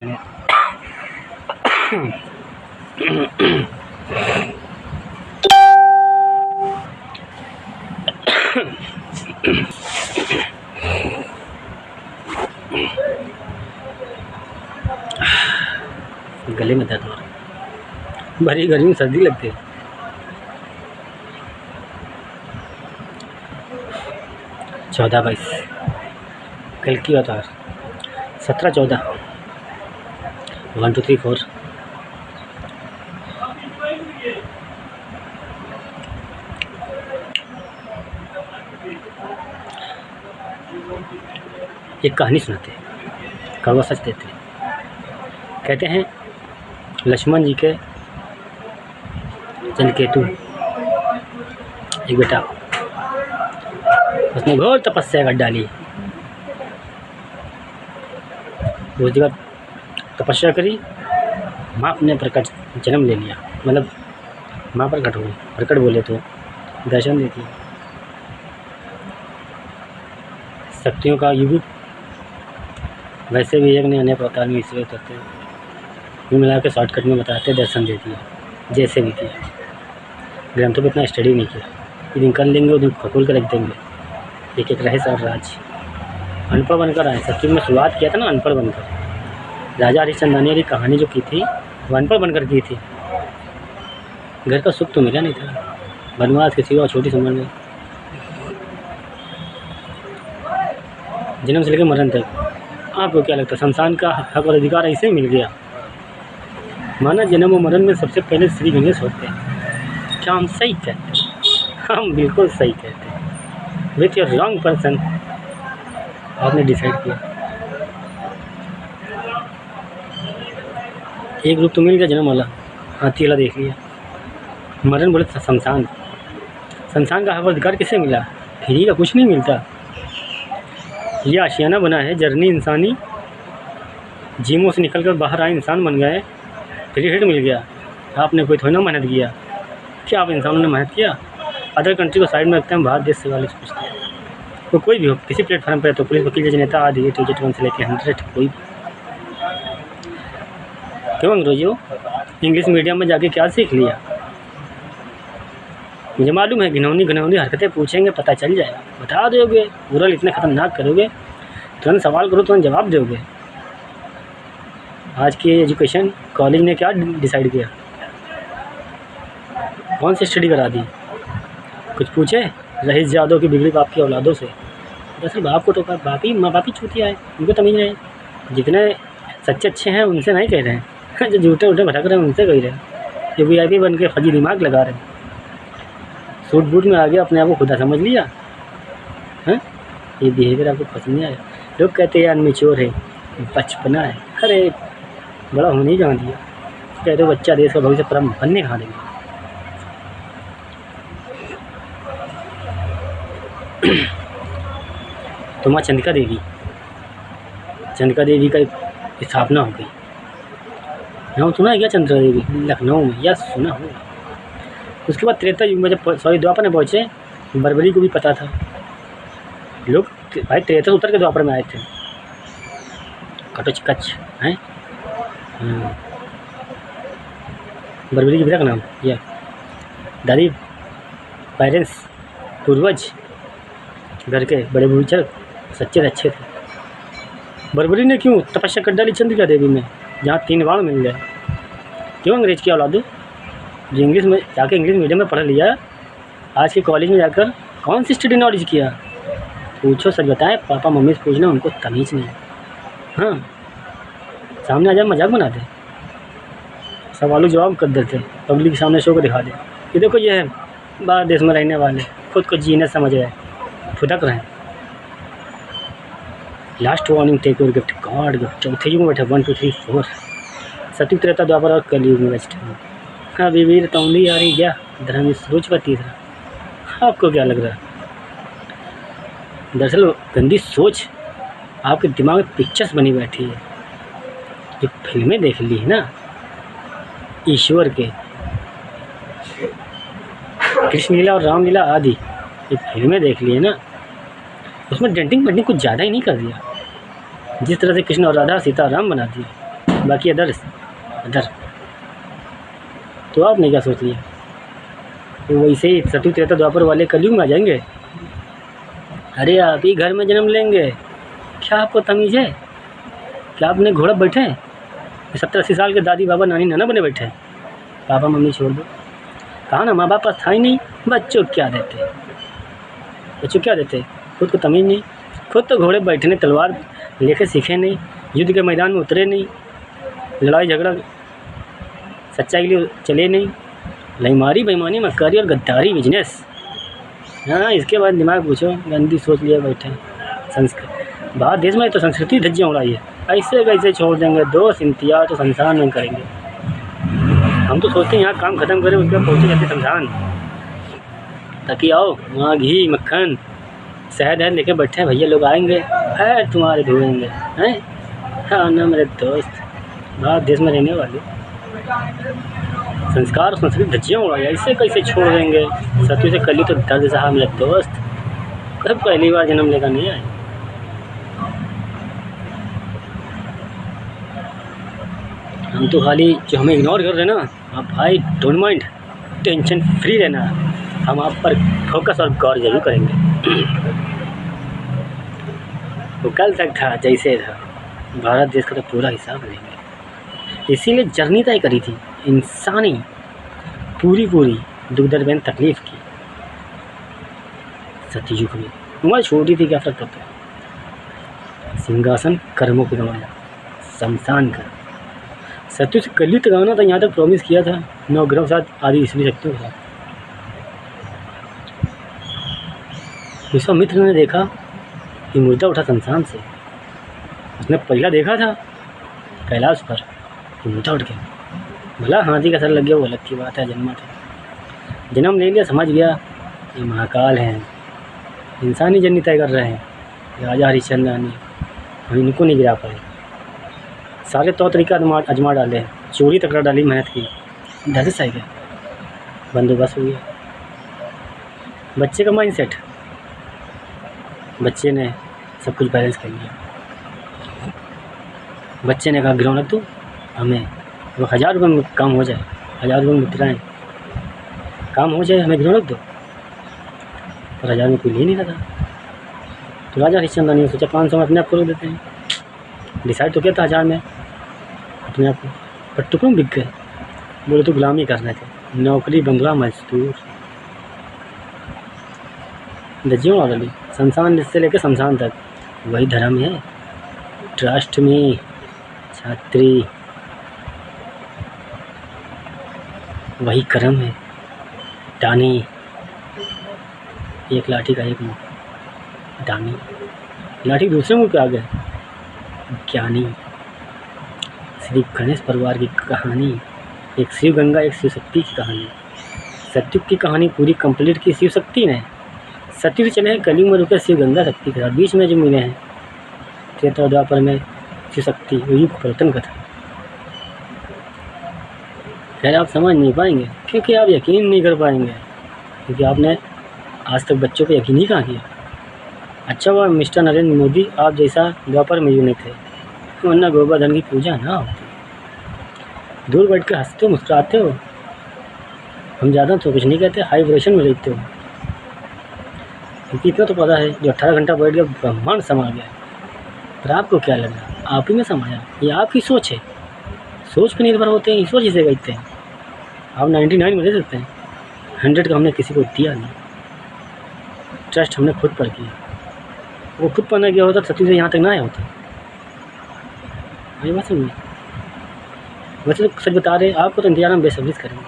गले में दर्द हो रहा है, भरी गर्मी में सर्दी लगती है। चौदह 22 कल की अवतार 17-14 1 2 3 4 एक कहानी सुनाते हैं, कड़वा सच देते हैं। कहते हैं लक्ष्मण जी के चंद्रकेतु एक बेटा, उसने घोर तपस्या कर डाली। वो जगह तपस्या करी, माँ अपने प्रकट जन्म ले लिया, मतलब माँ प्रकट हुई। प्रकट बोले तो दर्शन देती है, शक्तियों का युग। वैसे भी एक ने अनेक अवतार में ईश्वर करते हैं, मिला के शॉर्टकट में बताते दर्शन देती है। जैसे भी किया, ग्रंथों पर इतना स्टडी नहीं किया, एक दिन कर लेंगे, उस दिन खोल कर रख देंगे एक एक रहस्य और राज। अनपढ़ बनकर आए, सत्युग में शुरुआत किया था ना अनपढ़ बनकर। राजा हरिश्चंद्र की कहानी जो की थी वो अनपढ़ बनकर की थी। घर का सुख तो मिला नहीं था, वनवास किसी और छोटी उम्र में, जन्म से लेकर मरण तक। आपको क्या लगता है शमशान का हक और अधिकार ऐसे मिल गया? माना जन्म और मरण में सबसे पहले श्री गणेश होते हैं। क्या हम सही कहते हैं? हम बिल्कुल सही कहते हैं। विथ योर रॉन्ग पर्सन आपने डिसाइड किया। एक रूप तो मिल गया जन्म वाला, हाथी वाला देख लिया। मरण बोले शमशान, शमशान का हक और अधिकार किसे मिला? फ्री का कुछ नहीं मिलता। यह आशियाना बना है जर्नी इंसानी, जीमों से निकल कर बाहर आए इंसान बन गए, फ्री हिट मिल गया। आपने कोई थोड़ी ना मेहनत किया। क्या आप इंसानों ने मेहनत किया? अदर कंट्री को साइड में रखते हैं, भारत देश से वाले पूछते हैं। तो कोई भी हो, किसी प्लेटफॉर्म पर, तो पुलिस वकील नेता आदि A to Z 1 से लेकर 100 कोई भी। क्यों अंग्रेजों इंग्लिश मीडियम में जाके क्या सीख लिया? मुझे मालूम है घिनौनी हरकतें पूछेंगे, पता चल जाएगा, बता दोगे। ओरल इतने खतरनाक करोगे, तुरंत सवाल करो तुरंत जवाब दोगे। आज की एजुकेशन कॉलेज ने क्या डिसाइड किया? कौन सी स्टडी करा दी? कुछ पूछे? रहीस यादव की बिगड़ी बाप की औलादों से। दरअसल बाप को तो बाप ही चूतिया है, उनको तमीज़ नहीं। जितने सच्चे अच्छे हैं उनसे नहीं कह रहे हैं, जो झूठे भटक रहे हैं उनसे कह रहे हैं। जो VIP बन के फजी दिमाग लगा रहे हैं, सूट बूट में आ गया, अपने आप को खुदा समझ लिया है। ये बिहेवियर आपको पसंद नहीं आया? लोग कहते हैं अनमेच्योर है, बचपना है। अरे बड़ा होने ही कहाँ दिया? कहते हो बच्चा देश का भविष्य, परम बनने कहाँ देंगे? तो माँ चंद्रिका देवी का स्थापना हो गई। नाम सुना है क्या चंद्रिका देवी? लखनऊ में, या सुना हो? उसके बाद त्रेता युग में जब द्वापर में पहुँचे, बर्बरी को भी पता था। लोग भाई त्रेता उतर के द्वापर में आए थे। कटोच कच्छ हैं, बर्बरी की पिता का नाम या दादी, पेरेंट्स, पूर्वज, घर के बड़े बुजुर्ग सच्चे अच्छे थे। बर्बरी ने क्यों तपस्या कर डाली चंद्रिका देवी में, जहाँ 3 बाण मिल गए? क्यों अंग्रेज की औलाद जो इंग्लिश में जाके इंग्लिश मीडियम में पढ़ लिया, आज के कॉलेज में जाकर कौन सी स्टडी नॉलेज किया? पूछो, सच बताएं, पापा मम्मी से पूछना, उनको तमीज़ नहीं। हाँ, सामने आ जाए मजाक बना दे, सवालों जवाब कर देते, पब्लिक के सामने शो को दिखा दे कि देखो ये है बाहर देश में रहने वाले, खुद को जीने समझ रहे, फुदक रहे हैं। Last warning, take your gift, God gift. चौथे युग में बैठे 1 2 3 4 सतयुग, त्रेता, द्वापर और कलयुग में बैठे। हाँ, वीर तौंदी आ रही क्या? धर्म सूच का तीसरा। आपको क्या लग रहा है? दरअसल गंदी सोच आपके दिमाग में पिक्चर्स बनी बैठी है। जो फिल्में देख ली है ना ईश्वर के, कृष्ण लीला और राम लीला आदि ये फिल्में देख ली है ना, उसमें डेंटिंग पेंटिंग कुछ ज़्यादा ही नहीं कर दिया। जिस तरह से कृष्ण और राधा सीता राम बना दिए, बाकी अदर तो आपने क्या सोच लिया? तो वैसे ही सती त्रेता द्वापर वाले कलयुग में आ जाएंगे। अरे आप ही घर में जन्म लेंगे, क्या आपको तमीज़ है? क्या आपने घोड़ा बैठे हैं? 70-80 साल के दादी बाबा नानी नाना बने बैठे हैं। पापा मम्मी छोड़ दो, कहा ना माँ बाप पास था ही नहीं। बच्चों क्या देते, खुद को तमीज़ नहीं, खुद तो घोड़े बैठने तलवार लेके सीखे नहीं, युद्ध के मैदान में उतरे नहीं, लड़ाई झगड़ा सच्चाई के लिए चले नहीं, लईमारी बेईमानी मक्कारी और गद्दारी बिजनेस। हाँ, इसके बाद दिमाग पूछो, गंदी सोच लिए बैठे हैं। संस्कृत बाहर देश में तो संस्कृति धज्जियाँ उड़ाई है, ऐसे कैसे छोड़ देंगे दोस्त, इम्तियाज तो संसार में करेंगे। हम तो सोचते हैं यहाँ काम ख़त्म करें, उसके बाद पहुँचे जाते शमशान, ताकि आओ वहाँ घी मक्खन शहद है लेके बैठे हैं, भैया लोग आएंगे पैर तुम्हारे धोएंगे हैं। हाँ ना मेरे दोस्त, बाहर देश में रहने वाले संस्कार और संस्कृति धज्जियाँ उड़ाई, ऐसे कैसे छोड़ देंगे। सत्य से कली तो दर्द सहा मेरे दोस्त, कब पहली बार जन्म लेकर नहीं आए। हम तो खाली जो हमें इग्नोर कर रहे हैं ना, आप भाई डोंट माइंड, टेंशन फ्री रहना, हम आप पर फोकस और गौर जरूर करेंगे। वो कल तक था जैसे था, भारत देश का तो पूरा हिसाब लेंगे। इसीलिए जर्नी तय करी थी इंसानी, पूरी दुख दर्द में तकलीफ़ की। सतयुग में उम्र छोटी थी, क्या फ़र्क पड़ता है। सिंहासन कर्मों पे गंवाया, शमशान का सत्य से कली तक आना था। यहाँ तक प्रॉमिस किया था 9 ग्रह के साथ आदि ईस्वी शक्तियों के साथ। विश्वामित्र ने देखा कि मुर्दा उठा शमशान से, उसने पहला देखा था कैलाश पर कि मुर्दा उठ गया। भला हाथी का सर लग गया वो अलग की बात है, जन्म ले लिया, समझ गया ये महाकाल हैं, इंसानी जर्नी तय कर रहे हैं। राजा हरिश्चंद्र ने हम इनको नहीं गिरा पाए, सारे तौर तरीका आजमा डाले, चोरी तकड़ा डाली, मेहनत की, डर से गया, बंदोबस्त हो गया। बच्चे का माइंड सेट, बच्चे ने सब कुछ बैलेंस कर लिया। बच्चे ने कहा गिरौन रख दो हमें, वो 1000 रुपये में काम हो जाए, 1000 रुपये में मुद्राएँ काम हो जाए, हमें गिरौन रख दो। और 1000 में कोई ले नहीं रहा था, तो राजा हरिश्चंद्र ने सोचा 500 में अपने आप को रोक देते हैं। डिसाइड तो किया था 1000 में अपने आप को, पर टुकड़ों बिक गए। बोले तो गुलामी करने थे, नौकरी बंधुआ मजदूर, दज्जियों आ गई। शमशान से लेकर शमशान तक वही धर्म है, ट्रस्ट में छात्री, वही कर्म है। दानी, एक लाठी का एक मुँह, दानी लाठी दूसरे मुँह पे आ गए। ज्ञानी, श्री गणेश परिवार की कहानी, एक शिव गंगा एक शिव शक्ति की कहानी। सत्युग की कहानी पूरी कंप्लीट की शिव शक्ति ने, सत्युग से चले हैं कलयुग में रुके शिव गंगा शक्ति के साथ, बीच में जो मिले हैं त्रेता द्वापर में शिव शक्ति, वही परिवर्तन कथा। खैर आप समझ नहीं पाएंगे क्योंकि आप यकीन नहीं कर पाएंगे, क्योंकि आपने आज तक बच्चों पे यकीन ही कहाँ किया। अच्छा हुआ मिस्टर नरेंद्र मोदी आप जैसा द्वापर में नहीं थे, वरना गोवर्धन की पूजा ना होती। दूर बैठ कर हंसते हो मुस्कुराते हो, हम ज़्यादा तो कुछ नहीं कहते, हाई वाइब्रेशन में रहते हो। क्योंकि इतना तो पता है जो 18 घंटा बैठ गया ब्रह्मांड समा गया। पर आपको क्या लग रहा, आप ही में समाया, ये आपकी सोच है। सोच पर निर्भर होते हैं, ईश्वर जिसे कहते हैं। आप 99 में दे सकते हैं, 100 का हमने किसी को दिया नहीं। ट्रस्ट हमने खुद पर किया, वो खुद पर ना किया होता सत्य से यहाँ तक ना आया होता। ये बात समझिए। वैसे तो सच बता रहे, आपको तो इंतजार हम बेसब्री करेंगे,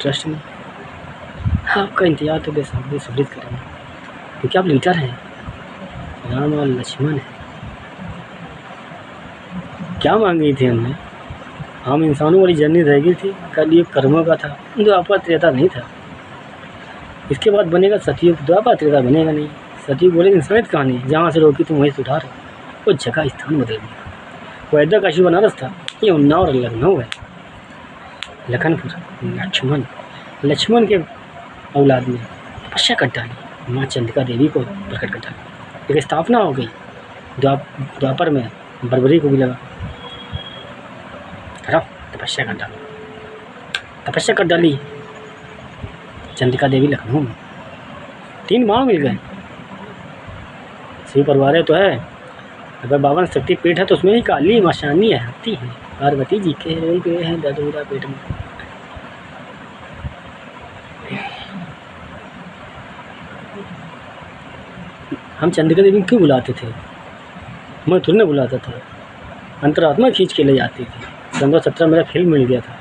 ट्रस्ट में आपका इंतजार तो बेसब्री करेंगे, क्योंकि आप लीडर हैं, राम और लक्ष्मण है। क्या मांगी थी हमने, हम इंसानों वाली जर्नी रह गई थी, कल ये कर्मों का था, द्वापर त्रेता नहीं था। इसके बाद बनेगा सतयुग, द्वापर त्रेता बनेगा नहीं। सतयुग बोले इंसानियत कहानी, जहाँ से रोकी तुम वहीं से उठा रहे, वो जगह स्थान बदल गया। वो अयोध्या काशी बनारस था, ये उन्नाव और लखनऊ है। लखनपुर लक्ष्मण के औलाद में तपस्या कर डाली, माँ चंद्रिका देवी को प्रकट कर डाली, एक स्थापना हो गई। द्वापर में बर्बरी को भी लगा, करो, तपस्या कर डालो, तपस्या कर डाली। चंद्रिका देवी लखनऊ में 3 गाँव मिल गए। शिव परिवार तो है, अगर 52 शक्तिपीठ है तो उसमें भी काली मशानी आती है। पार्वती जी के रोल गए हैं ददूरा पेट में। हम चंद्रिका देवी क्यों बुलाते थे? मैं थोड़ी ना बुलाता था, अंतरात्मा खींच के ले जाती थी। 15-17 मेरा फिल्म मिल गया था,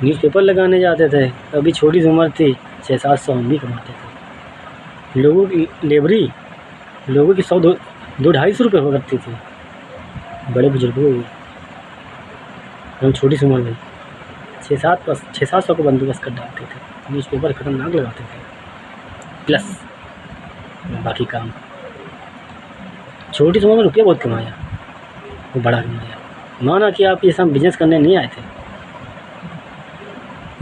न्यूज़पेपर लगाने जाते थे। अभी छोटी सी उम्र थी, 600-700 हम भी कमाते थे। लोगों की लेबरी, लोगों की 100-250 रुपये हुआ करती थी। बड़े बुजुर्गों की हम छोटी सी उम्र में 600-700 को बंदोबस्त कर डालते थे। न्यूज़पेपर खतरनाक लगाते थे, प्लस बाकी काम। छोटी सी उम्र में रुपया बहुत कमाया, वो बड़ा कमाया। माना कि आप ये सब बिजनेस करने नहीं आए थे,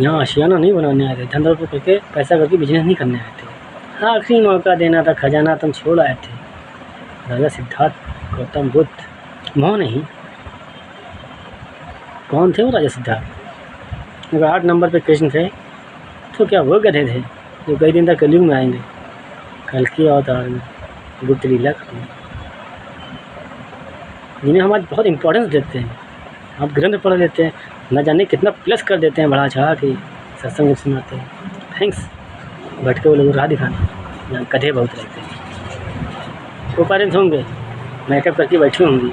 यहाँ आशियाना नहीं बनाने आए थे, धन दौलत करके पैसा करके बिजनेस नहीं करने आए थे। आखिरी मौका देना था, खजाना तुम छोड़ आए थे। राजा सिद्धार्थ, गौतम बुद्ध, मोह नहीं, कौन थे वो राजा सिद्धार्थ? अगर 8 नंबर पे कृष्ण थे तो क्या वो गधे थे जो कई दिन तक कलयुग में आएंगे? कल की अवतार में गुप्त लीला करने, जिन्हें हम आज बहुत इंपॉर्टेंस देते हैं। आप ग्रंथ पढ़ लेते हैं, न जाने कितना प्लस कर देते हैं, बढ़ा चढ़ा के सत्संग सुनाते हैं। थैंक्स, बैठ के वो लोग राह दिखाने, यहाँ गधे बहुत रहते हैं। वो पेरेंट्स होंगे, मेकअप करके बैठी होंगी,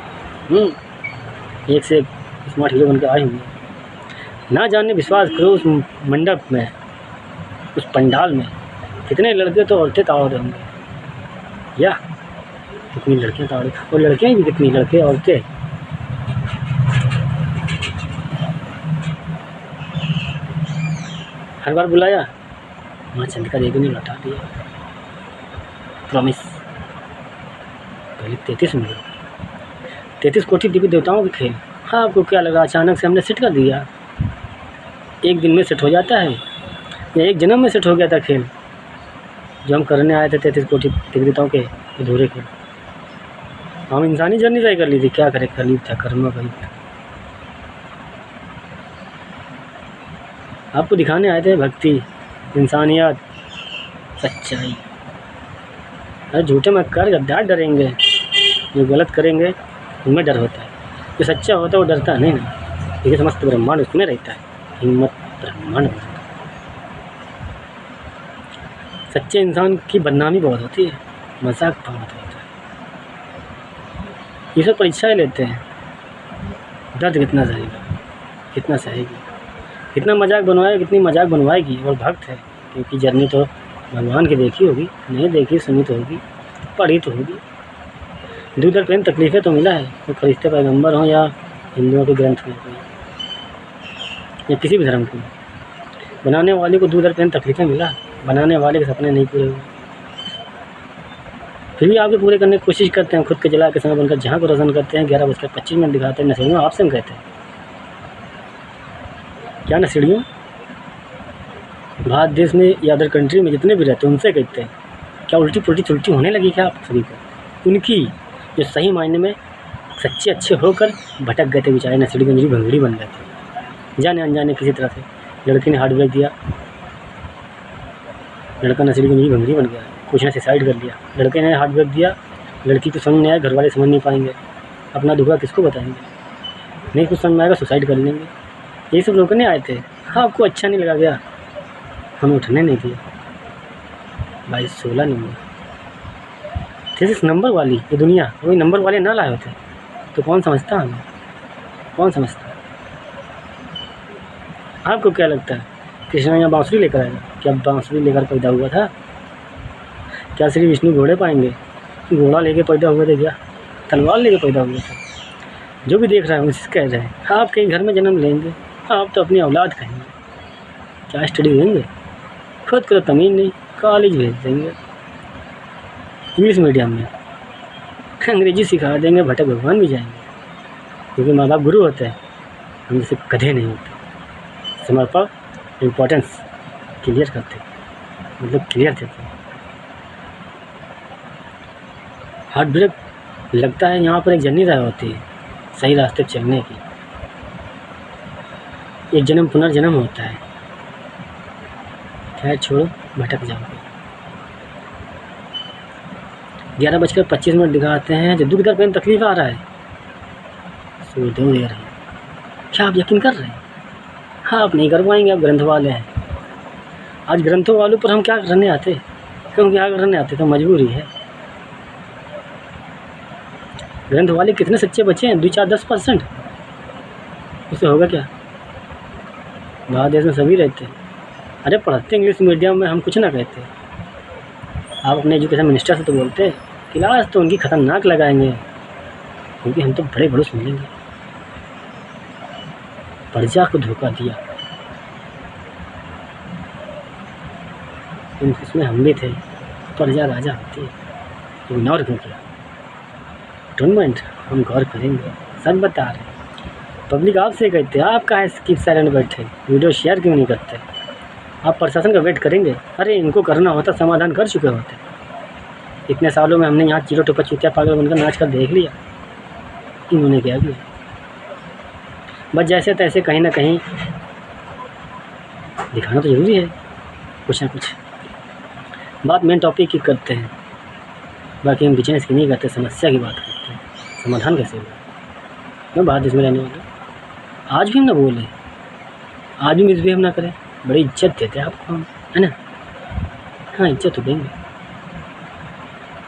एक से एक स्मार्ट हीरो बनकर आए होंगे। ना जाने, विश्वास करो, उस मंडप में, उस पंडाल में कितने लड़के तो औरतें ताड़ होंगे, या कितनी लड़कियाँ ताड़, और लड़कियाँ भी कितनी, लड़के औरतें। हर बार बुलाया, माँ चंद्रिका देवी ने लौटा दिया। प्रॉमिस, पहले 33 मिले, 33 कोटि देवी देवताओं के खेल। हाँ, आपको क्या लगा अचानक से हमने सेट कर दिया? एक दिन में सेट हो जाता है, या एक जन्म में सेट हो गया था खेल जो हम करने आए थे? 33 कोटि देवी देवताओं के अधूरे खेल। हम इंसानी जर्नी तय कर ली थी, क्या करे, करीब था, कर्म भाई। आपको दिखाने आए थे भक्ति, इंसानियत, सच्चाई। अरे झूठे मत कर, गद्दार डरेंगे, जो गलत करेंगे उनमें डर होता है। जो सच्चा होता है वो डरता नहीं ना, क्योंकि समस्त ब्रह्मांड उसमें रहता है। हिम्मत ब्रह्मांड में। सच्चे इंसान की बदनामी बहुत होती है, मजाक बहुत होता है। ये सब परीक्षाएँ लेते हैं, दर्द कितना सहेगा, कितना सहेगी, कितना मजाक बनवाएगी, कितनी मजाक बनवाएगी। और भक्त है, क्योंकि जर्नी तो भगवान की देखी होगी, नहीं देखी सुनी तो होगी, पढ़ी तो होगी। दूर दर प्रेम तकलीफ़ें तो मिला है, वो फरिश्ते पैगंबर हों या हिंदुओं के ग्रंथ में कोई, या किसी भी धर्म के। बनाने वाले को दूर दर प्रेम तकलीफ़ें मिला, बनाने वाले के सपने नहीं पूरे हुए, फिर भी आपके पूरे करने की कोशिश करते हैं। खुद के जला के समय बनकर जहाँ को रोशन करते हैं, 11:25 दिखाते हैं। नशेड़ियों आपसे हम कहते हैं, क्या नशेड़ियों? भारत देश में या अदर कंट्री में जितने भी रहते हैं उनसे कहते हैं, क्या उल्टी पुल्टी चुल्टी होने लगी क्या आप सभी को? उनकी जो सही मायने में सच्चे अच्छे होकर भटक गए थे बेचारे, नशेड़ी गंजरी भंगड़ी बन गए थे जाने अनजाने किसी तरह से। लड़की ने हार्डवेयर दिया, लड़का नशेड़ी गंजरी भंगड़ी बन गया, कुछ ने सुसाइड कर लिया। लड़के ने हार्डवेयर दिया, लड़की को समझ नहीं आया, घर वाले समझ नहीं पाएंगे, अपना दुखा किसको बताएंगे? नहीं कुछ समझ में आएगा, सुसाइड कर लेंगे। यही सब रोकने आए थे। हाँ, आपको अच्छा नहीं लगा गया, हमें उठने नहीं दिया। 22-16 नंबर, 33 नंबर वाली ये दुनिया, वही नंबर वाले ना लाए होते तो कौन समझता हमें, कौन समझता? आपको क्या लगता है कृष्णा यहाँ बांसुरी लेकर आएगा? क्या बांसुरी लेकर पैदा हुआ था? क्या श्री विष्णु घोड़े पाएंगे? घोड़ा लेके पैदा हुए थे क्या? तलवार लेके पैदा हुए थे? जो भी देख रहा है उसी कह रहे हैं। आप कहीं घर में जन्म लेंगे, आप तो अपनी औलाद कहेंगे, क्या स्टडी देंगे? खुद को तो तमीज़ नहीं, कॉलेज भेज देंगे इंग्लिश मीडियम में, अंग्रेजी सिखा देंगे, भटक भगवान भी जाएंगे। क्योंकि माँ बाप गुरु होते हैं, हम जैसे गधे नहीं होते। समर्पण इम्पोर्टेंस क्लियर करते, मतलब क्लियर देते। हार्ट ब्रेक लगता है यहाँ पर एक जर्नी तय होती है सही रास्ते पर चलने की। एक जन्म पुनर्जन्म होता है। खैर छोड़ो, भटक जाओ। 11:25 दिखाते हैं जो दुख दर्द पेन तकलीफ आ रहा है सो दो दे रहे हैं। क्या आप यकीन कर रहे हैं? हाँ, आप नहीं कर पाएंगे, आप ग्रंथ वाले हैं। आज ग्रंथों वालों पर हम क्या करने आते, क्यों क्या करने आते, तो मजबूरी है। ग्रंथ वाले कितने सच्चे बच्चे हैं, 2, 4, 10%। उससे होगा क्या? बाहर देश में सभी रहते हैं। अरे पढ़ते इंग्लिश मीडियम में, हम कुछ ना कहते। आप अपने एजुकेशन मिनिस्टर से तो बोलते क्लास तो उनकी ख़तरनाक लगाएंगे, क्योंकि हम तो बड़े बड़े सुन लेंगे। प्रजा को धोखा दिया, इसमें हम भी थे। प्रजा राजा होती है, इग्नोर क्यों किया? डोंट माइंड, हम गौर करेंगे। सच बता रहे हैं, पब्लिक आपसे कहते हैं, आप काहे स्किप साइलेंट बैठे, वीडियो शेयर क्यों नहीं करते? आप प्रशासन का वेट करेंगे? अरे इनको करना होता समाधान कर चुके होते। इतने सालों में हमने यहाँ चीरो टोपा चूतिया पागल बनकर नाच कर देख लिया, इन्होंने क्या किया? बस जैसे तैसे कहीं ना कहीं दिखाना तो ज़रूरी है, कुछ ना कुछ। बात मेन टॉपिक की करते हैं, बाकी हम बिजनेस की नहीं करते, समस्या की बात करते हैं। समाधान कैसे होगा? मैं बात इसमें रहने वाला। आज भी हम ना बोले, आज भी मिसबिहेव ना करें, बड़ी इज्जत देते हैं आपको हम, है ना? हाँ, इज्जत तो देंगे।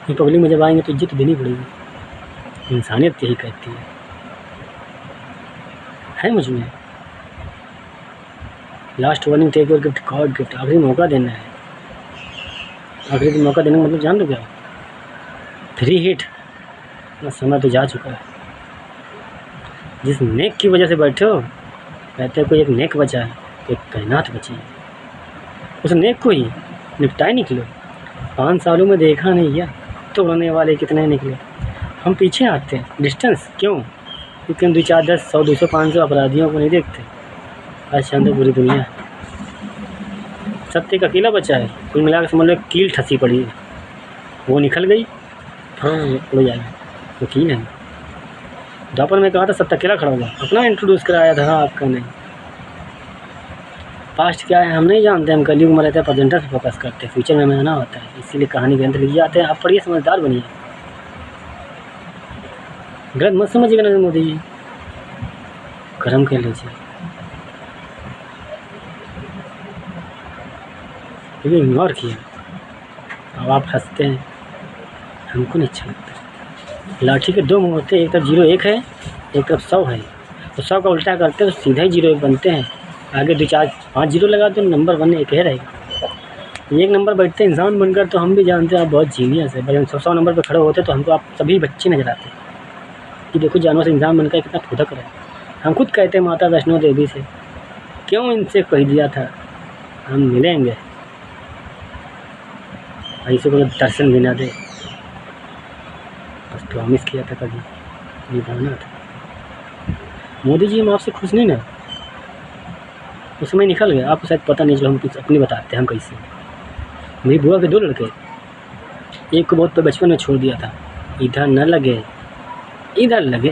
ये पब्लिक में जब आएंगे तो इज्जत देनी पड़ेगी। इंसानियत यही कहती है मुझ में। Last warning, take your gift, God gift. आखिरी मौका देना है। आखिरी मौका देने का मतलब जान लो क्या? Free hit. समय तो जा चुका है। जिस नेक की वजह से बैठे हो, कहते कोई एक नेक बचा है तो एक कायनात बची है। उस नेक को ही निपटाए निकलो। 5 सालों में देखा नहीं गया तोड़ने वाले कितने निकले। हम पीछे आते हैं, डिस्टेंस क्यों? क्योंकि हम 2, 4, 10, 100, 200, 500 अपराधियों को नहीं देखते। आज शांत पूरी दुनिया है। सत्य का अकेला बचा है। कुल मिला के समझ लो कील ठसी पड़ी है, वो निकल गई, उड़ जाएगी। वो कील है। द्वापर में कहा था सत्य अकेला खड़ा होगा, अपना इंट्रोड्यूस कराया था, आपका नहीं। पास्ट क्या है हम नहीं जानते, हम कलयुग में रहते हैं, प्रेजेंटर से फोकस करते हैं, फ्यूचर में आना होता है, इसीलिए कहानी ग्रंथ लिख जाते हैं। आप पढ़िए, समझदार बनिए। गलत मत समझिएगा नरेंद्र मोदी जी, कर्म कर लीजिए। क्योंकि इग्नोर किया, अब आप हंसते हैं, हमको नहीं अच्छा लगता। लाठी के 2 मुँह होते हैं, एक तरफ 0, 1 है, एक तरफ 100 है। तो 100 का उल्टा करते हैं तो सीधा ही 0, 1 बनते हैं। आगे 2, 4, 5 0 लगा तो नंबर 1 1 है रहेगा। 1 नंबर बैठते हैं इंसान बनकर, तो हम भी जानते हैं आप बहुत जीनियस है। भाई 100 नंबर पर खड़े होते तो हमको आप सभी बच्चे नजर आते कि देखो जानवर से इंसान बनकर कितना फुदक रहा है। हम खुद कहते हैं माता वैष्णो देवी से, क्यों इनसे कह दिया था हम मिलेंगे, ऐसे को दर्शन भी ना दे, बस प्रॉमिस किया था कभी निभाना था। मोदी जी हम आपसे खुश नहीं ना, उस समय निकल गया, आपको शायद पता नहीं चला। हम कुछ अपनी बताते हैं हम कैसे। मेरी बुआ के 2 लड़के, एक को बहुत बचपन में छोड़ दिया था। इधर न लगे इधर लगे,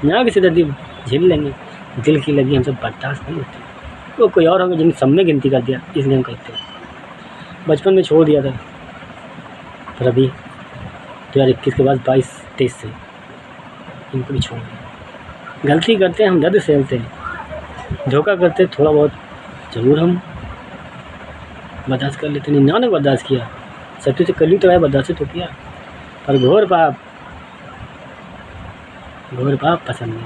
यहाँ किसी दर्दी झेल लेंगे, दिल की लगी हमसे बर्दाश्त नहीं होती। वो कोई और होगा जिन सब में गिनती कर दिया, इसलिए हम कहते हैं बचपन में छोड़ दिया था। पर अभी 2021 के बाद 22-23 से इनको भी छोड़ दिया। गलती करते हैं हम, दर्द सहते हैं, धोखा करते थोड़ा बहुत ज़रूर हम बर्दाश्त कर लेते। नहीं ने बर्दाश्त किया, सत्य से कल तो है बर्दाश्त तो किया, पर घोर पाप पसंद नहीं,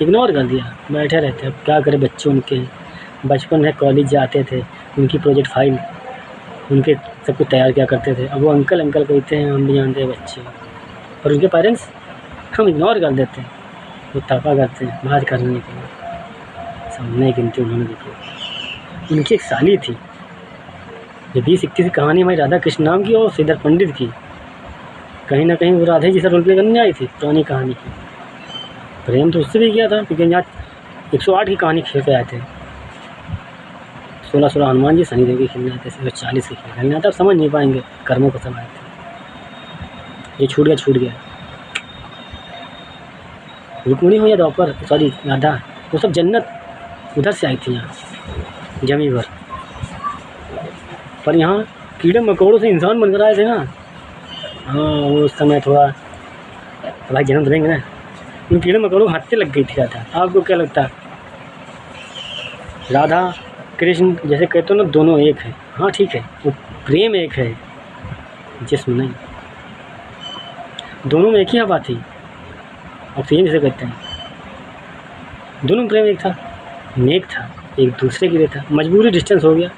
इग्नोर कर दिया, बैठे रहते। अब क्या करें, बच्चे उनके बचपन में कॉलेज जाते थे, उनकी प्रोजेक्ट फाइल उनके सब कुछ तैयार किया करते थे। अब वो अंकल कहते हैं, हम भी जानते हैं बच्चे, और उनके पेरेंट्स हम इग्नोर कर देते हैं। वो तपा करते हैं बात करने के लिए, सामने गिनती उन्होंने देखी। उनकी एक साली थी, जो 20-21 की कहानी हमारी राधा कृष्ण नाम की और श्रीधर पंडित की। कहीं ना कहीं वो राधे जी से रोल प्ले करने आई थी पुरानी कहानी की। प्रेम तो उससे भी किया था, क्योंकि यहाँ 108 की कहानी खेल के आए थे। 16 हनुमान जी शनि देव की खेलने आते थे, 40 के खेलने आते। अब समझ नहीं पाएंगे, कर्मों को सब आए थे। ये छूट गया। रुक्मिणी हो या द्वापर, सॉरी राधा, वो सब जन्नत उधर से आई थी यहाँ जमीन पर यहाँ कीड़े मकोड़ों से इंसान बनकर आए थे ना। हाँ वो उस समय थोड़ा भाई जन्म देंगे ना, उन कीड़े मकोड़ों को हत्या लग गई थी राधा। आपको क्या लगता है? राधा कृष्ण जैसे कहते हो ना, दोनों एक है। हाँ ठीक है, वो प्रेम एक है, जिस्म नहीं। दोनों में एक ही हवा थी, ऑक्सीजन जिसे कहते हैं। दोनों में प्रेम एक था, नेक था, एक दूसरे के लिए था। मजबूरी डिस्टेंस हो गया,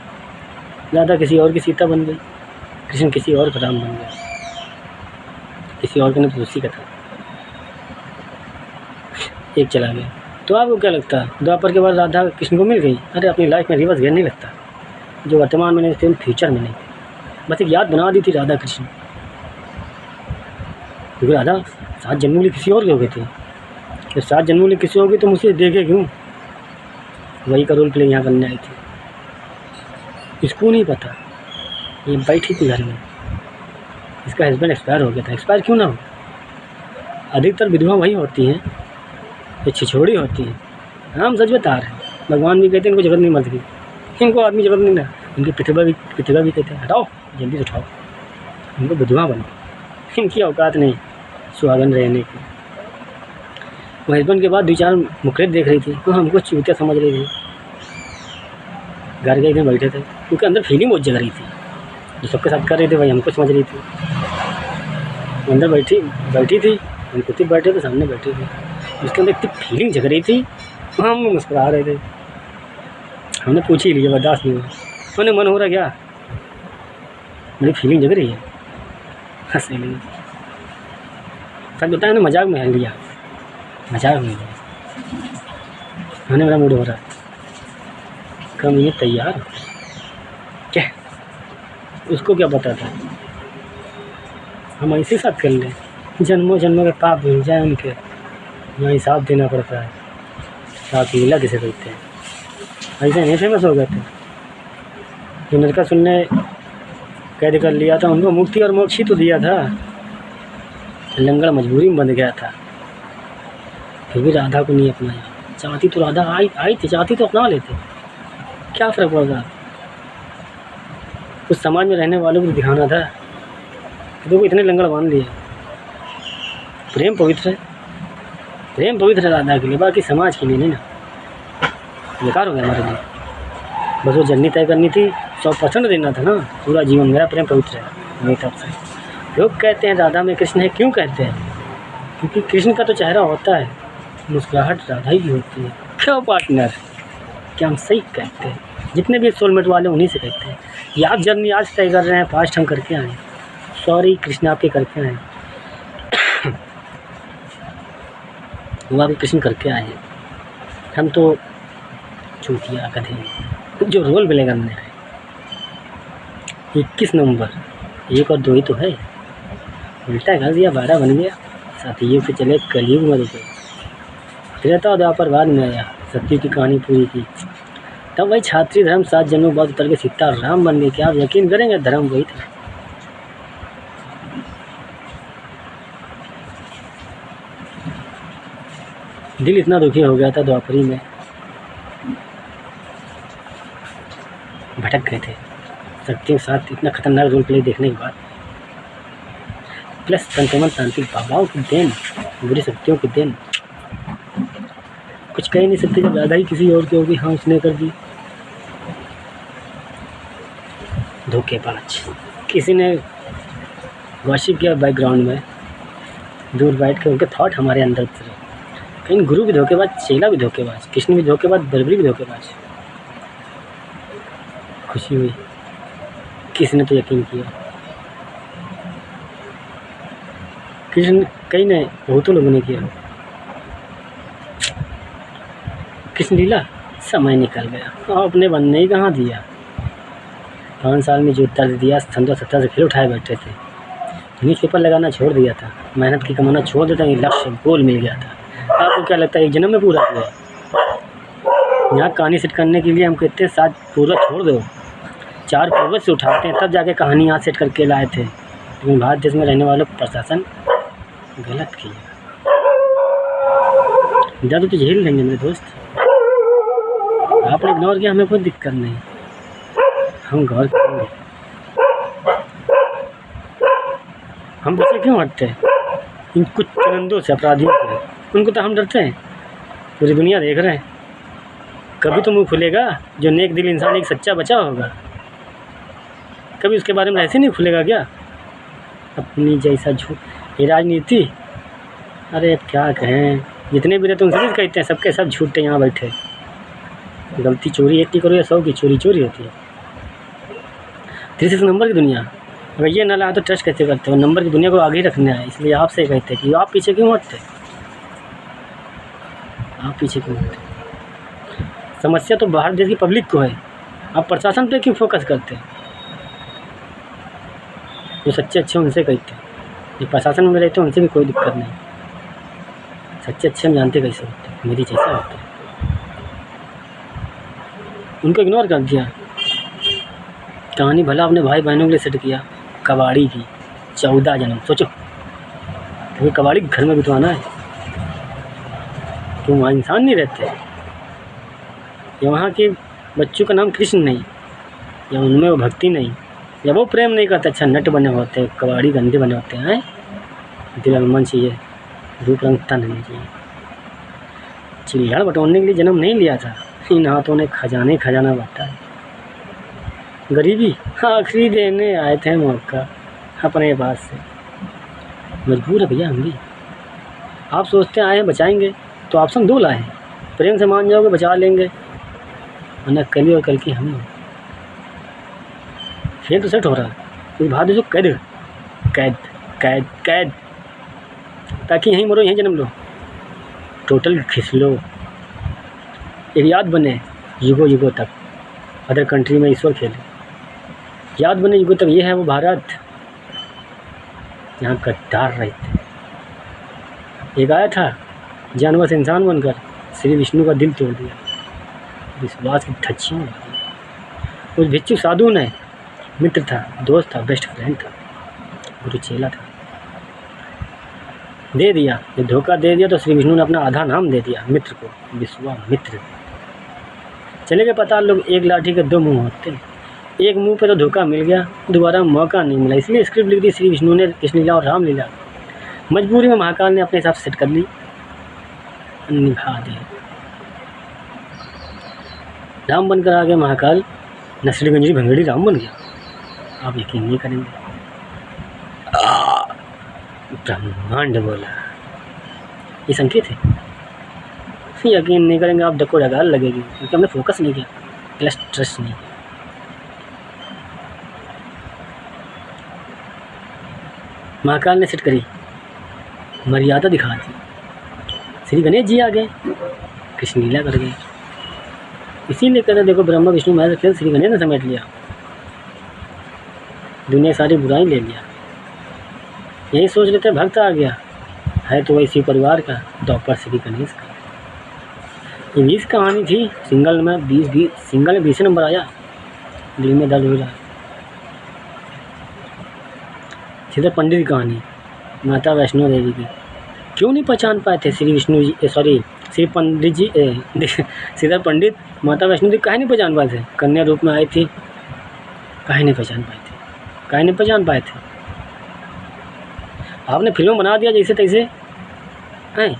राधा किसी और की सीता बन गई, कृष्ण किसी और का राम बन गया। किसी और का नहीं तो उसी का था, एक चला गया। तो आपको क्या लगता है द्वापर के बाद राधा कृष्ण को मिल गई? अरे अपनी लाइफ में रिवर्स गियर नहीं लगता, जो वर्तमान में नहीं थे फ्यूचर में नहीं, बस एक याद बना दी थी राधा कृष्ण। क्योंकि राधा 7 जन्मों के लिए किसी और के हो गए थे। जब 7 जन्मों के लिए किसी और के तो मुझसे देखे क्यों? वही का रोल प्ले यहाँ करने आई थी। इसको नहीं पता, ये बैठी थी घर में, इसका हस्बैंड एक्सपायर हो गया था। एक्सपायर क्यों ना हो, अधिकतर विधवा वही होती हैं जो छिछोड़ी होती हैं। हम सच बता रहे हैं, भगवान भी कहते हैं इनको जरूरत नहीं मर्द की, इनको आदमी जरूरत नहीं ना। इनकी प्रतिभा भी कहते हैं हटाओ जल्दी से उठाओ, इनको विधवा बनो, इनकी औकात नहीं सुहागन रहने की। वो हस्बैंड के बाद 2-4 मुखरेट देख रही थी तो हमको चूतिया समझ रही थी। घर के एकदम बैठे थे क्योंकि अंदर फीलिंग बहुत जग रही थी, जो सबके साथ कर रही थी वही हमको समझ रही थी। अंदर बैठी थी, हम कुत्ते बैठे थे, सामने बैठे थे, उसके अंदर इतनी फीलिंग जग रही थी, हम मुस्कुरा रहे थे। हमने पूछ ही लिया, बर्दाश्त नहीं हुआ। मैंने मन हो रहा क्या, मेरी फीलिंग जग रही है, हंसने लगी। सच बताया ना, मजाक में लिया, मजाक में लिया। मैंने मेरा मूड हो रहा है, कम ये तैयार क्या, उसको क्या पता था हम ऐसे साथ कर लें। जन्मों जन्मों के पाप मिल जाए उनके, यहाँ हिसाब देना पड़ता है। साथ मिला किसे कहते हैं, ऐसे नहीं फेमस हो गए थे जो नरका सुनने कैद कर लिया था, उनको मुक्ति और मोक्ष ही तो दिया था। लंगड़ मजबूरी में बंध गया था, फिर भी राधा को नहीं अपनाया। चाहती तो राधा आई थी, चाहती तो अपना लेते, क्या फ़र्क पड़ता। उस समाज में रहने वालों को दिखाना था, देखो इतने लंगड़ बांध लिए। प्रेम पवित्र है, प्रेम पवित्र है राधा के लिए, बाकी समाज के लिए नहीं ना। बेकार हो गया हमारे लिए। बस वो जर्नी तय करनी थी, 100% देना था ना, पूरा जीवन मेरा प्रेम पवित्र है मेरी तरफ से। लोग कहते हैं राधा में कृष्ण है, क्यों कहते हैं? क्योंकि कृष्ण का तो चेहरा होता है, मुस्कुराहट राधा ही होती है। क्या पार्टनर, क्या हम सही कहते हैं? जितने भी सोलमेट वाले उन्हीं से कहते हैं। ये आप जर्नी आज तय कर रहे हैं, पास्ट हम करके आए। सॉरी कृष्ण आपके करके आए, वो आपके कृष्ण करके आए हैं। हम तो चूतिया गधे जो रोल प्ले करने आए। 21 नवंबर, 1 और 2 ही तो है, उल्टा कर दिया, 12 बन गया। सतयुग से चले कलयुग में रुके, त्रेता द्वापर बाद में आया, सत्य की कहानी पूरी की। तब वही छात्री धर्म 7 जन्मों बाद उतर के सीता राम बन गए। क्या आप यकीन करेंगे, धर्म वही था। दिल इतना दुखी हो गया था द्वापरी में, भटक गए थे शक्तियों के साथ। इतना खतरनाक रोल प्ले देखने के बाद, प्लस संक्रमण तांत्रिक बाबाओं की देन, बुरी शक्तियों की देन। कुछ कह नहीं सकते, जब ज़्यादा ही किसी और की होगी। हाँ उसने कर दी। धोखेबाज, किसी ने वर्शिप किया बैकग्राउंड में, दूर बैठ के उनके थॉट हमारे अंदर उतरे। कहीं गुरु भी धोखेबाज, चेला भी धोखेबाज, कृष्ण भी धोखेबाज, बर्बरी भी धोखेबाज। खुशी हुई, किसी ने तो यकीन किया। कृष्ण कई ने, बहुतों लोगों ने किया। कृष्ण लीला, समय निकल गया और अपने बनने ही कहाँ दिया। 5 साल में जो उत्तर दिया, 17 से फिर उठाए बैठे थे। न्यूज़ पेपर लगाना छोड़ दिया था, मेहनत की कमाना छोड़ देता, ये लक्ष्य गोल मिल गया था। आपको क्या लगता है 1 जन्म में पूरा हुआ? यहाँ कहानी सेट करने के लिए हम कहते हैं 7 पूर्वज छोड़ दो, 4 पूर्वज से उठाते हैं, तब जाके कहानी यहाँ सेट करके लाए थे। लेकिन भारत देश में रहने वालों प्रशासन गलत किया। ज़्यादा तो झेल लेंगे मेरे दोस्त। आपने इग्नोर किया, हमें कोई दिक्कत नहीं, हम गौर करेंगे। हम पीछे क्यों हटते हैं इन कुछ चुनिंदों से, अपराधियों से? उनको तो हम डरते हैं, पूरी दुनिया देख रहे हैं। कभी तो मुंह खुलेगा जो नेक दिल इंसान, एक सच्चा बचा होगा, कभी उसके बारे में ऐसे नहीं खुलेगा क्या? अपनी जैसा झूठ, ये राजनीति, अरे अब क्या कहें, जितने भी रहते हैं उनसे भी कहते हैं, सबके सब झूठे यहाँ बैठे। गलती चोरी एक की करो या 100 की, चोरी चोरी होती है। 360 नंबर की दुनिया, अगर ये ना लाए तो ट्रस्ट कैसे करते हो? नंबर की दुनिया को आगे ही रखना है, इसलिए आपसे कहते हैं कि आप पीछे क्यों हटते, आप पीछे क्यों हटते? समस्या तो बाहर देश की पब्लिक को है, आप प्रशासन पे क्यों फोकस करते हैं? जो सच्चे अच्छे उनसे कहते हैं, जो प्रशासन में रहते हैं उनसे भी कोई दिक्कत नहीं। सच्चे अच्छे हम जानते कैसे होते हैं, मेरी जैसा होता है। उनको इग्नोर कर दिया। कहानी भला अपने भाई बहनों के लिए सेट किया, कबाड़ी की 14 जन्म, सोचो तो कबाड़ी घर में बिठवाना है, क्यों वहाँ इंसान नहीं रहते? या वहाँ के बच्चों का नाम कृष्ण नहीं, या उनमें वो भक्ति नहीं, या वो प्रेम नहीं करते? अच्छा नट बने होते हैं, कबाड़ी गंदे बने होते हैं। दिल मन चाहिए, रूप रंग तन नहीं चाहिए। चिल्हड़ बटोरने के लिए जन्म नहीं लिया था, इन हाथों ने खजाने खजाना बांटा है। गरीबी आखिरी देने आए थे मौका अपने पास से, मजबूर है भैया हम भी। आप सोचते आए हैं बचाएंगे, तो ऑप्शन 2 लाए हैं, प्रेम से मान जाओगे बचा लेंगे, वरना कल और कल की हम। खेल तो सेट हो रहा है, कोई भाग जो कैद कैद कैद कैद, ताकि यहीं मरो यहीं जन्म लो, टोटल खिंच लो, एक याद बने युगों युगों तक। अदर कंट्री में ईश्वर खेले, याद बने युगों तक। ये है वो भारत यहाँ गद्दार रहते। एक आया था जानवर से इंसान बनकर, श्री विष्णु का दिल तोड़ दिया, विश्वास की धज्जियाँ उड़ा दी। उस भिक्षु साधु ने, मित्र था, दोस्त था, बेस्ट फ्रेंड था, गुरु चेला था, दे दिया। जब धोखा दे दिया तो श्री विष्णु ने अपना आधा नाम दे दिया मित्र को, विश्वामित्र। चले गए पता लोग, एक लाठी के 2 मुंह होते हैं, एक मुंह पे तो धोखा मिल गया, दोबारा मौका नहीं मिला, इसलिए स्क्रिप्ट लिख दी श्री विष्णु ने, कृष्णलीला और रामलीला। मजबूरी में महाकाल ने अपने हिसाब से सेट कर ली, निभा दी। राम बनकर आ गए महाकाल, नसड़ी गंजरी भंगड़ी राम बन गया। आप यकीन नहीं करेंगे, ब्रह्मांड बोला, ये संकेत है। यकीन नहीं करेंगे आप, डको डगाल लगेगी, क्योंकि हमने फोकस नहीं किया, प्लस ट्रस्ट नहीं किया। महाकाल ने सेट करी, मर्यादा दिखा दी, श्री गणेश जी आ गए, कृष्ण लीला कर गए। इसीलिए कहते देखो ब्रह्मा विष्णु महेश खेल श्री गणेश ने समेट लिया, दुनिया सारी बुराई ले लिया। यही सोच लेते भक्त आ गया, है तो वही शिव परिवार का, द्वापर श्री गणेश का। ये 20 कहानी थी, सिंगल में 20 नंबर आया, दिल में दर्द हो रहा। सीधे पंडित की कहानी, माता वैष्णो देवी की। क्यों नहीं पहचान पाए थे श्री विष्णु जी, सॉरी श्री पंडित जी, सीधे पंडित माता वैष्णो देवी काहे नहीं पहचान पाए थे? कन्या रूप में आई थी, काहे नहीं पहचान पाए थे? काहे नहीं पहचान पाए थे? आपने फिल्म बना दिया जैसे तैसे, हैं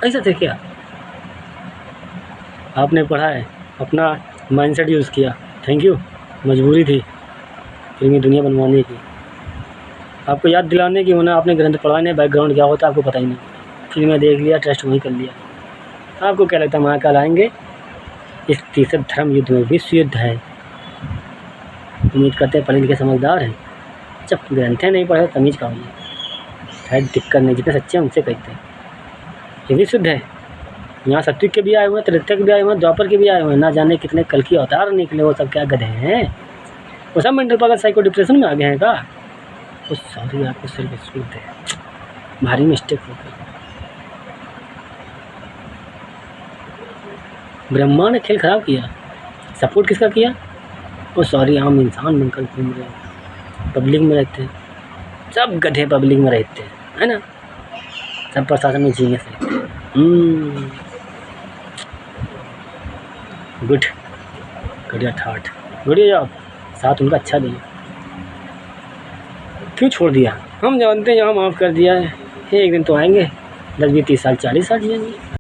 ऐसा थे क्या? आपने पढ़ा है, अपना माइंडसेट यूज़ किया, थैंक यू। मजबूरी थी फिल्मी दुनिया बनवाने की, आपको याद दिलाने की, वरना आपने ग्रंथ पढ़ा नहीं, बैकग्राउंड क्या होता आपको पता ही नहीं। फिल्में देख लिया, ट्रस्ट वहीं कर लिया। आपको क्या लगता है महाकाल आएंगे? इस तीसरे धर्म युद्ध में, विश्व युद्ध है, उम्मीद करते हैं पढ़े लिखे समझदार हैं। जब ग्रंथें नहीं पढ़े तमीज़ का होइए, शायद दिक्कत नहीं, जितने सच्चे हैं उनसे कहते हैं। ये विश्व युद्ध है, यहाँ सत्युग के भी आए हुए हैं, त्रेता के भी आए हुए हैं, द्वापर के भी आए हुए हैं, ना जाने कितने कल की अवतार निकले, वो सब क्या गधे हैं? वो सब मेंटल पागल साइको डिप्रेशन में आ गए हैं का? वो सॉरी आपको सिर्फ विश्व युद्ध है, भारी मिस्टेक हो गई। ब्रह्मा ने खेल खराब किया, सपोर्ट किसका किया? वो सॉरी आम इंसान बनकर घूम रहे हैं, पब्लिक में रहते हैं, सब गधे पब्लिक में रहते हैं, है ना? सब प्रशासन में जीनियस रहते हैं। गुड, बढ़िया ठाठ, बढ़िया जॉब, साथ उनका अच्छा दिया। क्यों छोड़ दिया? हम जानते हैं यहाँ माफ़ कर दिया है, एक दिन तो आएंगे, 10 20 30 साल 40 साल जिएंगे।